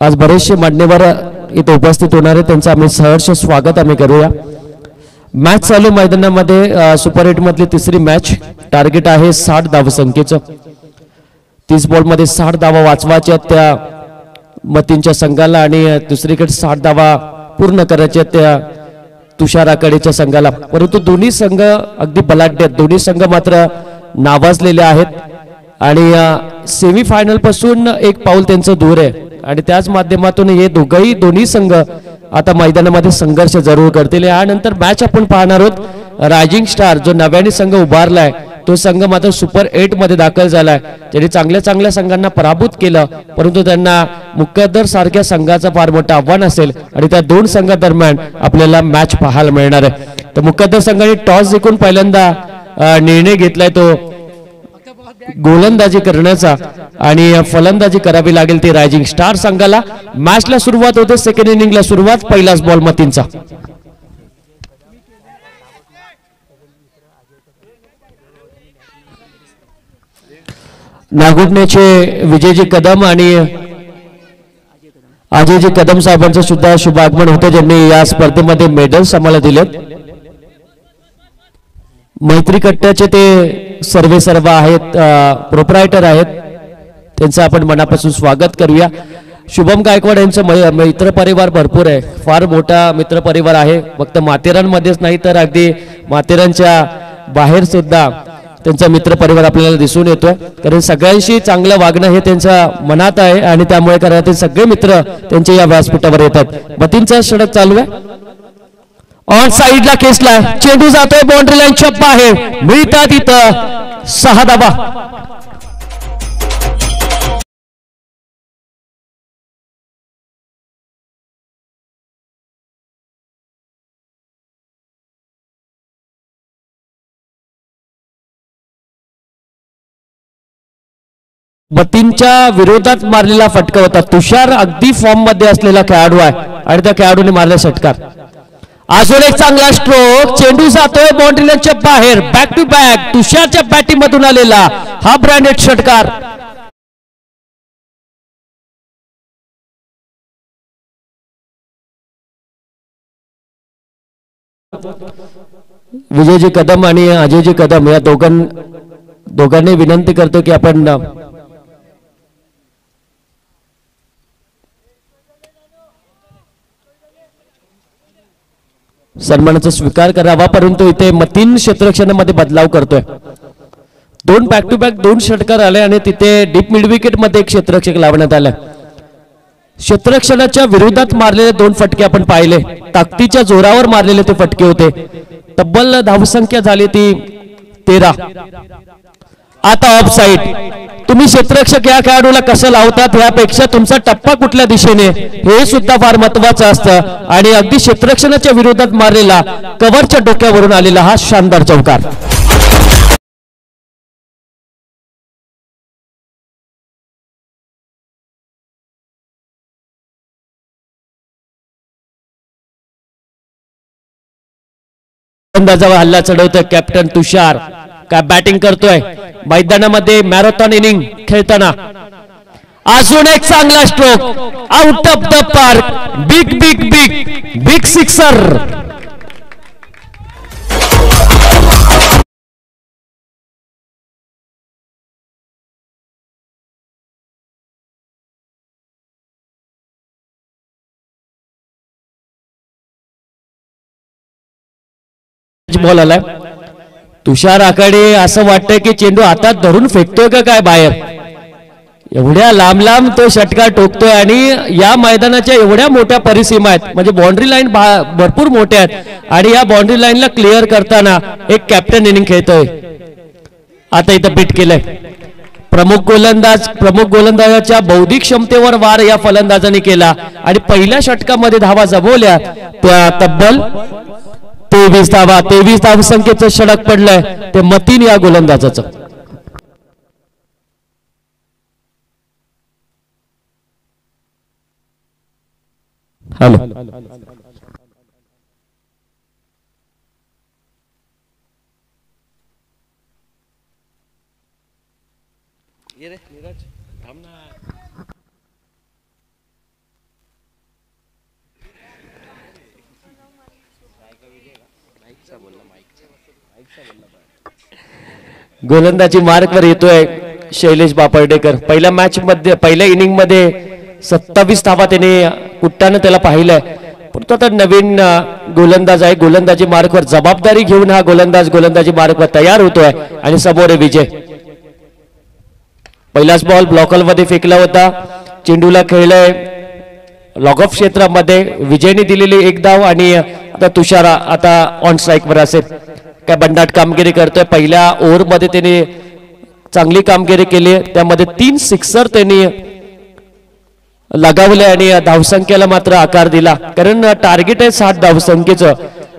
आज बरेचसे मान्यवर इथे उपस्थित होणार आहेत त्यांचं आम्ही सहर्ष स्वागत आम्ही करूया मॅच चालू मैदानामध्ये सुपर 8 मधली तिसरी मॅच टार्गेट आहे 60 धावसंख्येचं 30 बॉलमध्ये 60 धावा वाचवायच्या त्या मतींच्या संघाला आणि दुसरीकडे 60 धावा पूर्ण करायच्या त्या तुषार आकाडीच्या संघाला परंतु दोन्ही संघ अगदी बलाढ्य आहेत दोन्ही संघ मात्र नावाजलेले आहेत आणि सेमीफायनल पासून एक पाऊल त्यांचं दूर आहे आणि त्याच माध्यमातून हे दोन्ही संघ आता मैदानामध्ये संघर्ष जरूर करतील यानंतर मॅच आपण पाहणार आहोत रायझिंग स्टार जो नव्याने संघ उभारलाय तो संघ मात्र सुपर 8 मध्ये दाखल झालाय ज्यांनी चांगल्या संघांना पराभूत केलं परंतु त्यांना मुक्कादर सारख्या संघाचं फार मोठं आव्हान असेल आणि त्या दोन संघादरम्यान आपल्याला मॅच पाहायला मिळणार आहे तर मुक्कादर संघाने टॉस जिंकून पहिल्यांदा निर्णय घेतलाय तो गोलंदाजी करण्याचा आणि फलंदाजी करावी लागेल ती रायझिंग स्टार संघाला मॅचला सुरुवात होते सेकंड इनिंगला सुरुवात पहिलाच बॉल मतींचा नागुटण्याचे विजयजी कदम आणि अजयजी कदम साहेबांचं सुद्धा शुभ आगमन होते ज्यांनी या स्पर्धेमध्ये मेडल्स आम्हाला दिलेत मैत्री कट्ट्याचे ते सर्व आहेत प्रोप्रायटर आहेत त्यांचं आपण मनापासून स्वागत करूया शुभम गायकवाड यांचं मित्र परिवार भरपूर आहे, फार मोठा मित्र परिवार आहे. फक्त माथेरानमध्येच नाही तर अगदी माथेरानच्या बाहेर सुद्धा त्यांचा मित्र परिवार आपल्याला दिसून येतोय. कारण सगळ्यांशी चांगलं वागणं हे त्यांच्या मनात आहे आणि त्यामुळे कारण ते सगळे मित्र त्यांच्या या व्यासपीठावर येतात. मतींचा षटक चालू आहे, ऑन साइडला खेचला, चेंडू जातोय बाउंड्री लाईनच्या बाहेर, मिळतात इथं 6 धावा. मतींच्या विरोधात मारलेला फटका होता. तुषार अगदी फॉर्म मध्ये असलेला खेळाडू आहे आणि त्या खेळाडूने मारला षटकार. अजून एक चांगला स्ट्रोक, चेंडू जातोय बाउंड्री लाईनच्या बाहेर, बॅक टू बॅक तुषारच्या बॅटिंग मधून आलेला हा ब्रँडेड षटकार. विजयजी कदम आणि अजयजी कदम या दोघांनी विनंती करतो की आपण सन्मानाचा स्वीकार करावा. परंतु इथे मतीन क्षेत्ररक्षणामध्ये बदलाव करतोय. 2 बॅक टू बॅक 2 षटकार आले आणि तिथे डीप मिड विकेट मध्ये एक क्षेत्ररक्षक लावण्यात आला. क्षेत्ररक्षणाच्या विरोधात मारलेले 2 फटके आपण पाहिले, ताकदीच्या जोरावर मारलेले ते फटके होते. तब्बल धावसंख्या झाली ती 13. आता ऑफ साइड. तुम्ही क्षेत्ररक्षक या खेळाडूला कसं लावतात यापेक्षा तुमचा टप्पा कुठल्या दिशेने हे सुद्धा फार महत्वाचं असतं. आणि अगदी क्षेत्ररक्षणाच्या विरोधात मारलेला कव्हरच्या डोक्यावरून आलेला हा शानदार चौकार. फलंदाजावर हल्ला चढवतोय कॅप्टन तुषार. काय बॅटिंग करतोय मैदानामध्ये, मॅरेथॉन इनिंग खेळताना. अजून एक चांगला stroke, out of the park, big big big big sixer. Ball आलाय. तुषार आकडे असं वाटतंय की चेंडू हातात धरून फेकतोय का काय बाहेर. एवढ्या लांब लांब तो षटकार ठोकतोय आणि या मैदानाच्या एवढ्या मोठ्या परिसीमा आहेत, म्हणजे बाउंड्री लाईन भरपूर मोठ्या आहेत आणि या बाउंड्री लाईनला क्लिअर करताना एक कॅप्टन इनिंग खेळतोय. आता इथं बीट केलंय. प्रमुख गोलंदाजाच्या बौद्धिक क्षमतेवर वार या फलंदाजाने केला आणि पहिल्या षटकामध्ये धावा जमवल्या त्या तब्बल 23 धावा. 23 धावसंख्येचं षटक पडलंय ते मतीन या गोलंदाजाचं. हॅलो, गोलंदाजी मार्कवर येतोय शैलेश बापर्डेकर. पहिल्या मॅच मध्ये, पहिल्या इनिंग मध्ये 27 धावा त्याने कुट्टानं त्याला पाहिलंय. परंतु आता नवीन गोलंदाज आहे, गोलंदाजी मार्कवर जबाबदारी घेऊन हा गोलंदाजी मार्कवर तयार होतोय आणि समोर विजय. पहिलाच बॉल ब्लॉकल मध्ये फेकला होता, चेंडूला खेळलंय लॉग ऑफ क्षेत्रामध्ये. विजयने दिलेली 1 धाव आणि आता तुषार आता ऑन स्ट्राईक वर असेल. काय बंडाट कामगिरी करतोय. पहिल्या ओव्हर मध्ये त्याने चांगली कामगिरी केली, त्यामध्ये 3 सिक्सर त्यांनी लगावले आणि धावसंख्येला मात्र आकार दिला. कारण टार्गेट आहे 60 धावसंख्येचं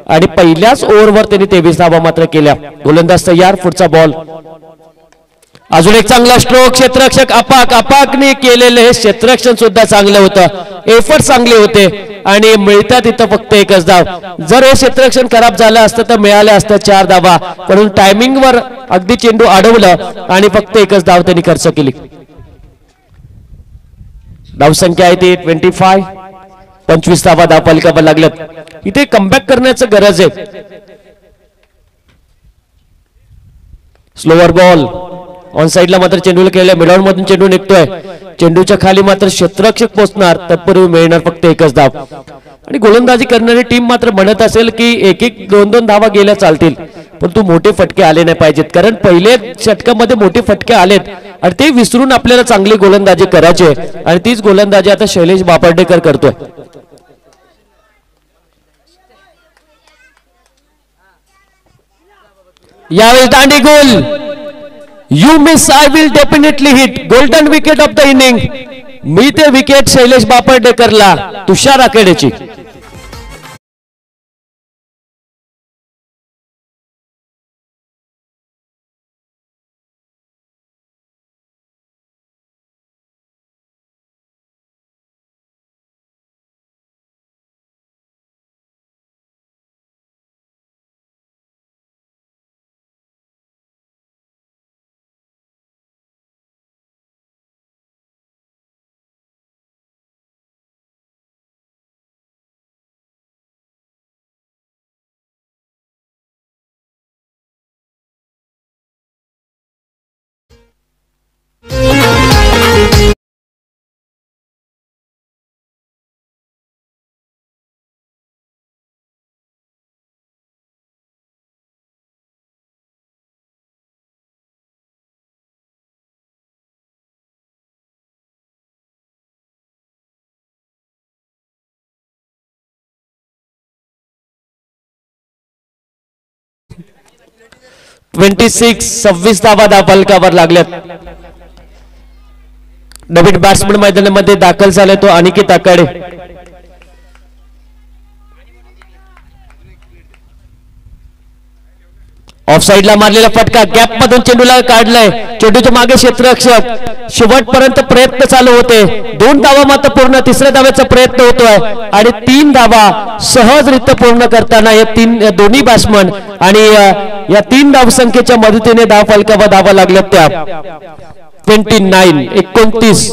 आणि पहिल्याच ओव्हरवर त्यांनी 23 धावा मात्र केल्या. गोलंदाज तयार, पुढचा बॉल. अजून एक चांगला स्ट्रोक, क्षेत्ररक्षक अपाकने केलेलं हे क्षेत्ररक्षण सुद्धा चांगलं होतं, एफर्ट चांगले होते आणि मिळतात इथं फक्त 1च धाव. जर हे क्षेत्ररक्षण खराब झालं असतं तर मिळालं असतं 4 धावा, म्हणून टायमिंगवर अगदी चेंडू अडवलं आणि फक्त 1च धाव त्यांनी खर्च केली. धावसंख्या आहे ती 25. 25 धावा धावफलकावर लागल्यात. इथे कमबॅक करण्याचं गरज आहे. स्लोअर बॉल ऑन साइडला मात्र चेंडूला खेळलाय, मिडॉन मधून चेंडू निघतोय. चेंडूच्या खाली मात्र क्षेत्ररक्षक पोहोचणार, तत्पूर्वी मिळणार फक्त एकच धाव. आणि गोलंदाजी करणारी टीम मात्र म्हणत असेल की एक एक दोन दोन धावा गेल्या चालतील, परंतु मोठे फटके आले नाही पाहिजेत, कारण पहिले षटकामध्ये मोठे फटके आलेत आणि ते विसरून आपल्याला चांगली गोलंदाजी करायची आहे. आणि तीच गोलंदाजी आता शैलेश बापर्डेकर करतोय. यावेळी दांडी गोल. You miss I will definitely hit. Golden wicket of the inning. मी ते विकेट शैलेश बापर्डेकरला, तुषार आखेडेची. सव्वीस धावा फलकावर लागल्यात. नवीन बॅट्समन मैदानामध्ये दाखल झाले तो अनिकेत आकाडे. ऑफसाईडला मारलेला फटका, गॅप मधून चेंडूला काढलाय. चेंडूच्या मागे क्षेत्ररक्षक, शेवटपर्यंत प्रयत्न चालू होते. 2 धावा मात्र पूर्ण, तिसऱ्या धाव्याचा प्रयत्न होतोय आणि 3 धावा सहजरित्या पूर्ण करताना हे दोन्ही बॅट्समन आणि या 3 धावसंख्येच्या मदतीने धाव फलकावर धावा लागल्यात त्या 29.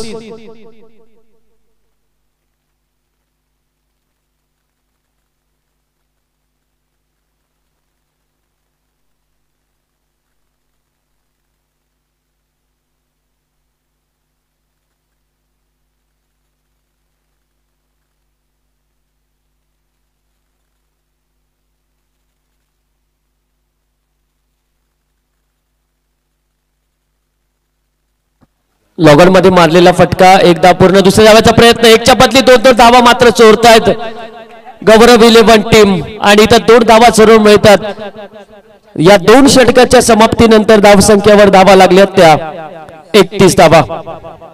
लॉगर मध्ये मारलेला फटका, एकदा पूर्ण, दुसऱ्या धाव्याचा प्रयत्न, एकच्या बदली 2 धावा मात्र चोरतायत गौरव 11 टीम आणि इथं 2 धावा जरूर मिळतात. या 2 षटकाच्या समाप्तीनंतर धावसंख्येवर धावा लागल्यात त्या 31 धावा.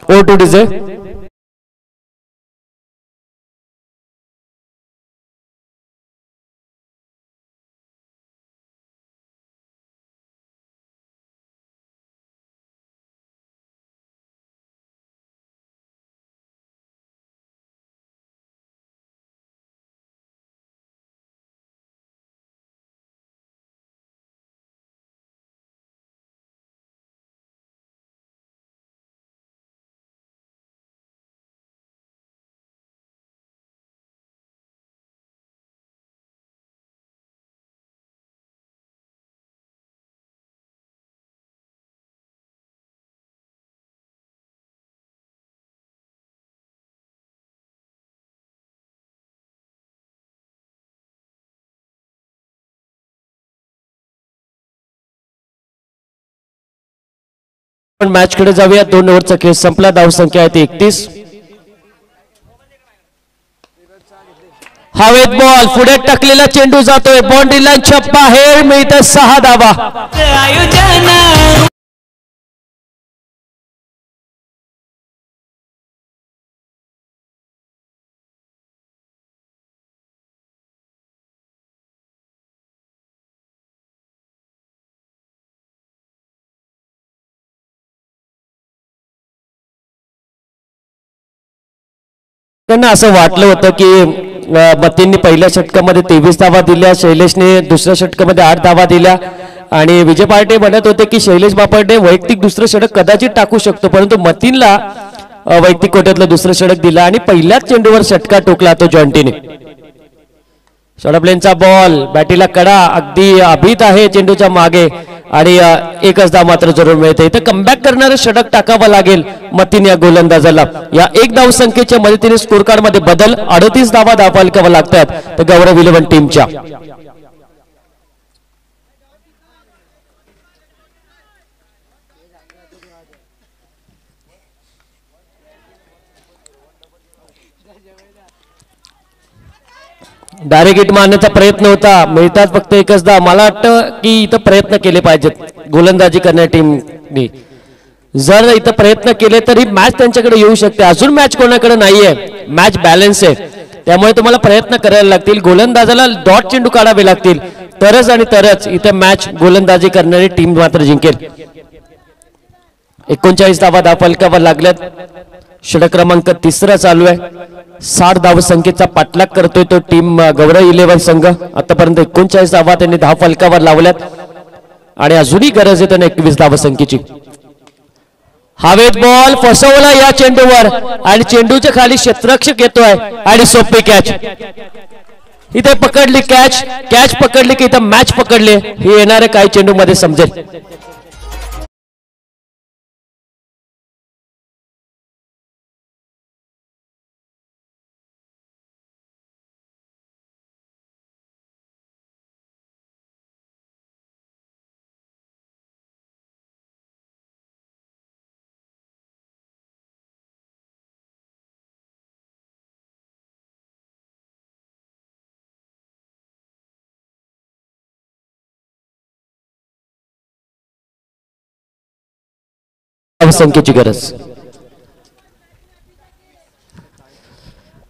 O two DJ. मॅच कडे जाऊया. 2 ओव्हरचा खेळ संपला. धावसंख्या आहे ती 31. हवेत बॉल, पुढे टाकलेला चेंडू जातोय बाउंड्री लाईनच्या बाहेर, मिळतं 6 धावा. त्यांना असं वाटलं होतं की मतींनी पहिल्या षटकामध्ये 23 धावा दिल्या, शैलेशने दुसऱ्या षटकामध्ये 8 धावा दिल्या आणि विजय पार्टे म्हणत होते की शैलेश बापर्डे वैयक्तिक दुसरं षटक कदाचित टाकू शकतो, परंतु मतीनला वैयक्तिक कोट्यातलं दुसरं षटक दिलं आणि पहिल्याच चेंडूवर षटका टोकला तो जॉन्टीने. शॉर्ट प्लेनचा बॉल, बॅटीला कडा, अगदी अभित आहे चेंडूच्या मागे आणि एकच धाव मात्र जरूर मिळते. इथं कमबॅक करणारं षटक टाकावं लागेल मतीन या गोलंदाजाला. या एक धाव संख्येच्या मदतीने स्कोर कार्ड मध्ये बदल 38 धावा धावफलकावर लागतात तर गौरव इलेव्हन टीमच्या. डायरेक्ट हिट मारण्याचा प्रयत्न होता, मिळतात फक्त एकच धाव. मला वाटतं की इथं प्रयत्न केले पाहिजेत गोलंदाजी करणाऱ्या टीमनी. जर इथं प्रयत्न केले तरी मॅच त्यांच्याकडे येऊ शकते. अजून मॅच कोणाकडे नाहीये, मॅच बॅलन्स आहे. त्यामुळे तुम्हाला प्रयत्न करायला लागतील, गोलंदाजाला डॉट चेंडू काढावे लागतील, तरच आणि तरच इथं मॅच गोलंदाजी करणारी टीम मात्र जिंकेल. 39 धावा धावफलकावर लागल्यात. षटक क्रमांक 3 चालू आहे. 60 धाव संख्येचा पाठलाग करतोय तो टीम गौरव इलेव्हन संघ. आतापर्यंत 39 धावा त्यांनी धावफलकावर लावल्यात आणि अजूनही गरज आहे त्यांना 21 धाव संख्येची. हवेत बॉल फसवला या चेंडूवर आणि चेंडूच्या खाली क्षेत्ररक्षक येतोय आणि सोपी कॅच. इथे पकडली कॅच, कॅच पकडली की इथं मॅच पकडले हे येणारे काही चेंडू मध्ये समजेल. संख्येची गरज.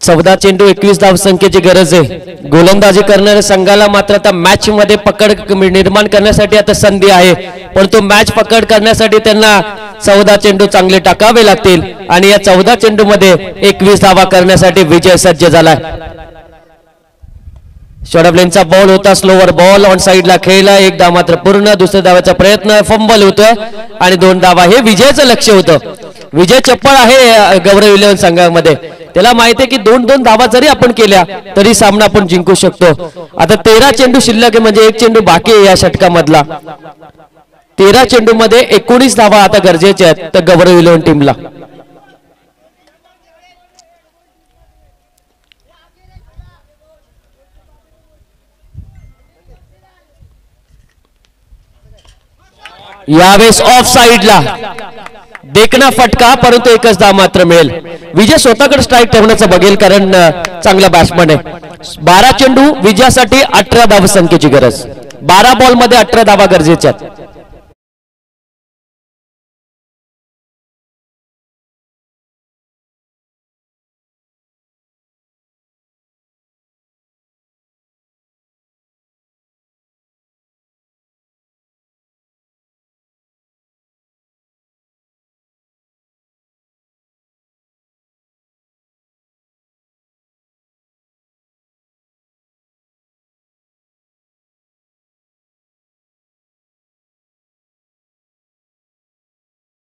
14 चेंडू 21 धाव संख्येची गरज आहे. गोलंदाजी करणाऱ्या संघाला मात्र आता मॅच मध्ये पकड निर्माण करण्यासाठी आता संधी आहे, परंतु मॅच पकड करण्यासाठी त्यांना 14 चेंडू चांगले टाकावे लागतील आणि या 14 चेंडू मध्ये 21 धावा करण्यासाठी विजय सज्ज झालाय. शॉर्ट लेनचा बॉल होता, स्लोवर बॉल ऑन साइडला खेळला. एक धाव मात्र पूर्ण. दुसऱ्या धावाचा प्रयत्न, फंबल होतोय आणि 2 धावा. हे विजयाचं लक्ष होतं. विजय चप्पळ आहे गौरव इलेव्हन संघामध्ये. त्याला माहिती आहे की 2-2 धावा जरी आपण केल्या तरी सामना आपण जिंकू शकतो. आता 13 चेंडू शिल्लक आहे, म्हणजे एक चेंडू बाकी आहे या षटकामधला. 13 चेंडू मध्ये 19 धावा आता गरजेच्या आहेत तर गौरव इलेव्हन टीमला. यावेळेस ऑफ साइडला देखना फटका, परंतु एकच धाव मात्र मिळेल. विजय स्वतःकडे स्ट्राईक ठेवण्याचं बघेल कारण चांगला बॅट्समन आहे. 12 चेंडू विजयासाठी 18 धाव संख्येची गरज. 12 बॉल मध्ये 18 धावा गरजेच्या आहेत.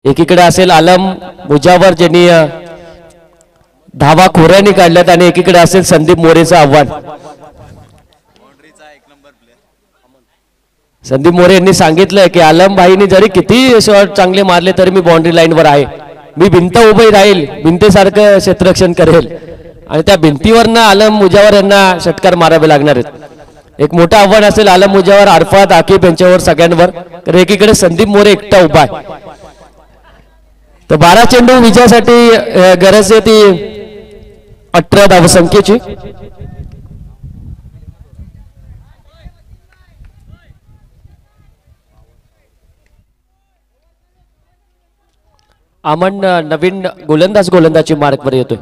एकीकडे असेल आलम मुजावर ज्यांनी धावा खोऱ्याने काढल्यात आणि एकीकडे असेल संदीप मोरेचं आव्हान. संदीप मोरे यांनी सांगितलंय की आलम भाईनी जरी किती शॉट चांगले मारले तरी मी बाउंड्री लाईनवर आहे, मी भिंत उभी राहील, भिंतीसारखं क्षेत्ररक्षण करेल आणि त्या भिंतीवरनं आलम मुजावर यांना षटकार मारावे लागणार आहेत. एक मोठं आव्हान असेल आलम मुजावर, अरफात, आकिब यांच्यावर सगळ्यांवर. तर एकीकडे संदीप मोरे एकटा उभा आहे. तर 12 चेंडू विजयासाठी गरज आहे ती 18 धाव संख्येची. अमन नवीन गोलंदाजी मार्कवर येतोय.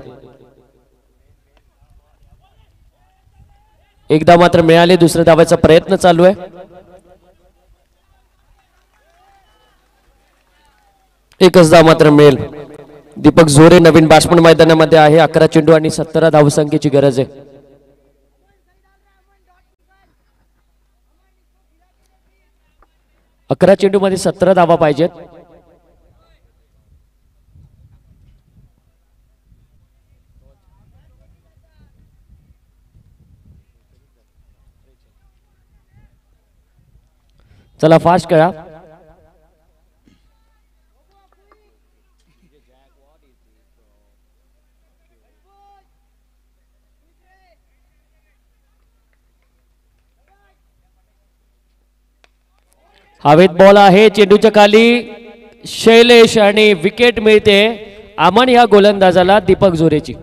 एक धाव मात्र मिळाली, दुसऱ्या धावाचा प्रयत्न चालू आहे. एकच धाव मात्र मिळेल. दीपक झोरे नवीन बॅट्समन मैदानामध्ये आहे. 11 चेंडू आणि 17 धाव संख्येची गरज आहे. अकरा चेंडू मध्ये 17 धावा पाहिजेत. चला फास्ट करा. हवेत बॉल आहे चेंडूच्या खाली शैलेश आणि विकेट मिळते अमन ह्या गोलंदाजाला दीपक जोरेची.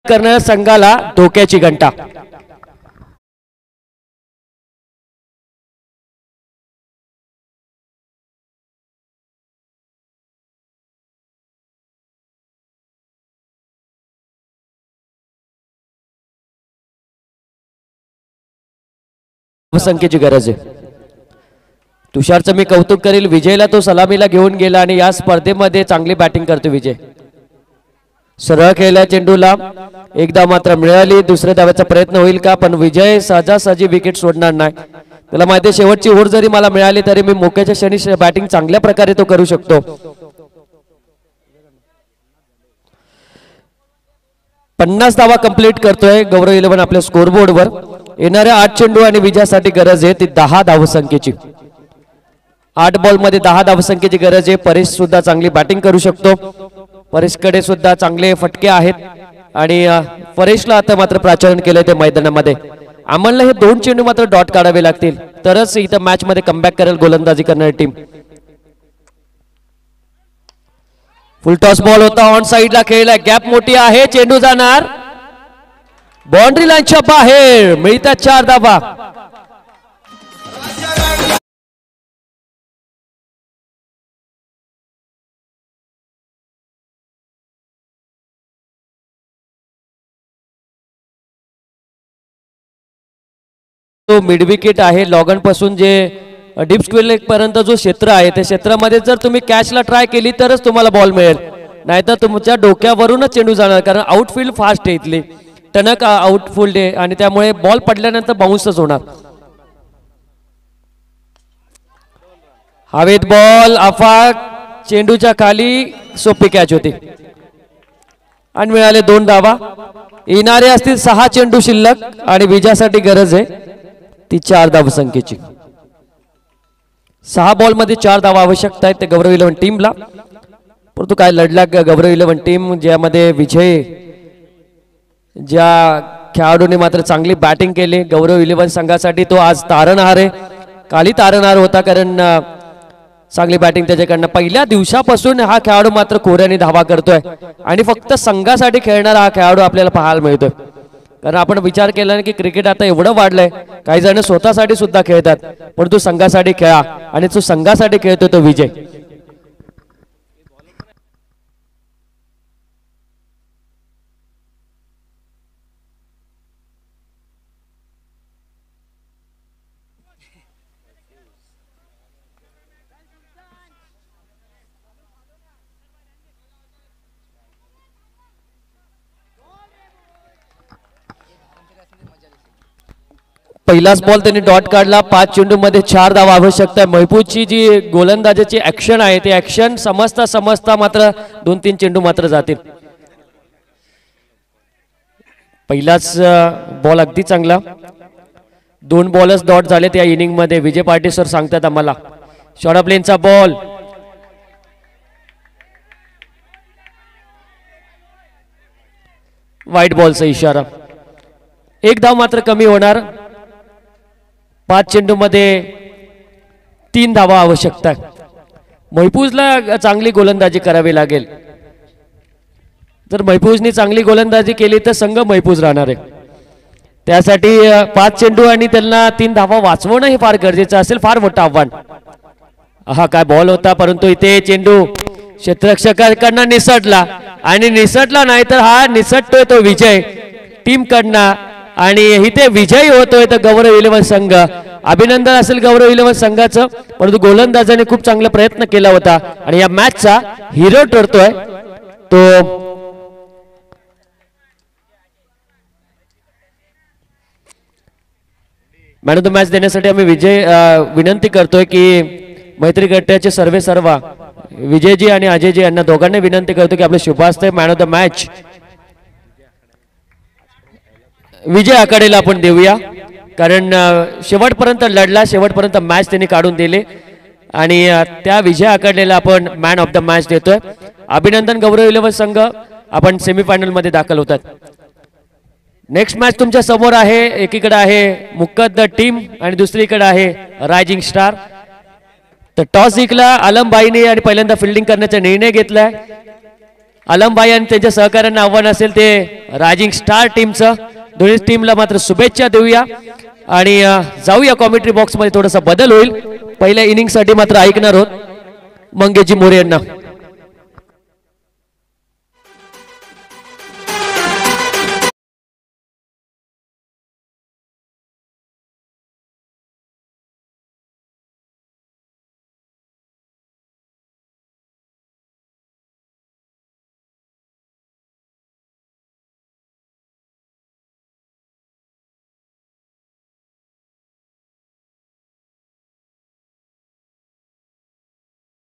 करणाऱ्या संघाला धोक्याची घंटा. संख्येची गरज आहे. तुषारचं मी कौतुक करेल, विजयला तो सलामीला घेऊन गेला आणि या स्पर्धेमध्ये चांगली बॅटिंग करतो विजय. सरळ खेळल्या चेंडूला एकदा मात्र मिळाली, दुसऱ्या धाव्याचा प्रयत्न होईल का, पण विजय सहजासहजी विकेट सोडणार नाही. त्याला माहिती आहे शेवटची ओव्हर जरी मला मिळाली तरी मी मोक्याच्या क्षणी बॅटिंग चांगल्या प्रकारे तो करू शकतो. 50 धावा कंप्लीट करतोय गौरव इलेव्हन आपल्या स्कोरबोर्डवर. येणाऱ्या 8 चेंडू आणि विजयासाठी गरज आहे ती 10 धावसंख्येची. 8 बॉल मध्ये 10 धावसंख्येची गरज आहे. परेश सुद्धा चांगली बॅटिंग करू शकतो. परेशकडे सुद्धा चांगले फटके आहेत आणि परेशला आता मात्र प्राचारण केलंय ते मैदानामध्ये. आम्हाला हे 2 चेंडू मात्र डॉट काढावे लागतील तरच इथं मॅच मध्ये कमबॅक करेल गोलंदाजी करणारी टीम. फुल टॉस बॉल होता, ऑन साइडला खेळला, गॅप मोठी आहे, चेंडू जाणार बाउंड्री लाईनच्या बाहेर. मिळतात 4 धावा. मिड विकेट आहे लॉगन पासून जे डीप स्क्वेअर पर्यंत जो क्षेत्र आहे त्या क्षेत्रामध्ये जर तुम्ही कॅचला ट्राय केली तरच तुम्हाला बॉल मिळेल, नाहीतर तुमच्या डोक्यावरूनच चेंडू जाणार. कारण आउटफील्ड फास्ट आहे इथली, टणक आउटफील्ड आहे आणि त्यामुळे बॉल पडल्यानंतर बाउन्सच होणार. हवेत बॉल आफाक, चेंडूच्या खाली सोपी कॅच होती आणि मिळाले 2 धावा. येणारे असतील 6 चेंडू शिल्लक आणि विजयासाठी गरज आहे ती 4 धावसंख्येची. 6 बॉल मध्ये 4 धावा आवश्यकता आहेत गौरव इलेव्हन टीमला. परंतु काय लढला गौरव इलेव्हन टीम, ज्यामध्ये विजय ज्या खेळाडूने मात्र चांगली बॅटिंग केली. गौरव इलेव्हन संघासाठी तो आज तारणहार आहे, काली तारणहार होता कारण चांगली बॅटिंग त्याच्याकडनं. पहिल्या दिवसापासून हा खेळाडू मात्र कोऱ्याने धावा करतोय आणि फक्त संघासाठी खेळणारा हा खेळाडू आपल्याला पाहायला मिळतोय. कारण आपण विचार केला की क्रिकेट आता एवढं वाढलंय, काही जण स्वतःसाठी सुद्धा खेळतात, परंतु संघासाठी खेळा आणि जो संघासाठी खेळतोय तो विजय. पहिलाच बॉल त्यांनी डॉट काढला. 5 चेंडू मध्ये 4 धावा आवश्यकता आहे. महफूजची जी गोलंदाजीची ऍक्शन आहे ते ऍक्शन समजता समजता मात्र 2-3 चेंडू मात्र जातील. पहिलाच बॉल अगदी चांगला. 2 बॉलच डॉट झाले त्या इनिंग मध्ये. विजय पाटील सर सांगतात आम्हाला. शॉर्ट ऑफ लेनचा बॉल, व्हाईट बॉलचा इशारा. 1 धाव मात्र कमी होणार. 5 चेंडू मध्ये 3 धावा आवश्यकता आहे. महफूजला चांगली गोलंदाजी करावी लागेल. जर महफूजने चांगली गोलंदाजी केली तर संघ महफूज राहणार आहे. त्यासाठी 5 चेंडू आणि त्यांना 3 धावा वाचवणं हे फार गरजेचं असेल, फार मोठं आव्हान. हा काय बॉल होता, परंतु इथे चेंडू क्षेत्ररक्षकांकडनं निसटला आणि निसटला नाही तर हा निसटतोय तो विजय टीम कडनं आणि इथे विजयी होतोय तर गौरव इलेव्हन संघ. अभिनंदन असेल गौरव इलेव्हन संघाचं, परंतु गोलंदाजाने खूप चांगला प्रयत्न केला होता आणि या मॅचचा हिरो ठरतोय तो मॅन ऑफ द मॅच देण्यासाठी आम्ही विनंती करतोय की मैत्री गटाचे सर्वा विजयजी आणि अजयजी यांना दोघांना विनंती करतो की आपले शुभास्ते मॅन ऑफ द मॅच विजय आखाडेला आपण देऊया, कारण शेवटपर्यंत लढला, शेवटपर्यंत मॅच त्यांनी काढून दिले आणि त्या विजय आखाडेला आपण मॅन ऑफ द मॅच देतोय. अभिनंदन गौरव इलेव्हन संघ, आपण सेमीफायनल मध्ये दाखल होतात. नेक्स्ट मॅच तुमच्या समोर आहे. एकीकडे आहे मुक्कद टीम आणि दुसरीकडे आहे रायझिंग स्टार. तर टॉस जिंकला आलमबाईने आणि पहिल्यांदा फिल्डिंग करण्याचा निर्णय घेतलाय. आलमबाई आणि त्यांच्या सहकाऱ्यांना आव्हान असेल ते रायझिंग स्टार टीमचं. दोन्ही टीमला मात्र शुभेच्छा देऊया आणि जाऊया कॉमेंट्री बॉक्स मध्ये. थोडासा बदल होईल, पहिल्या इनिंग साठी मात्र ऐकणार आहोत मंगेशजी मोरे यांना.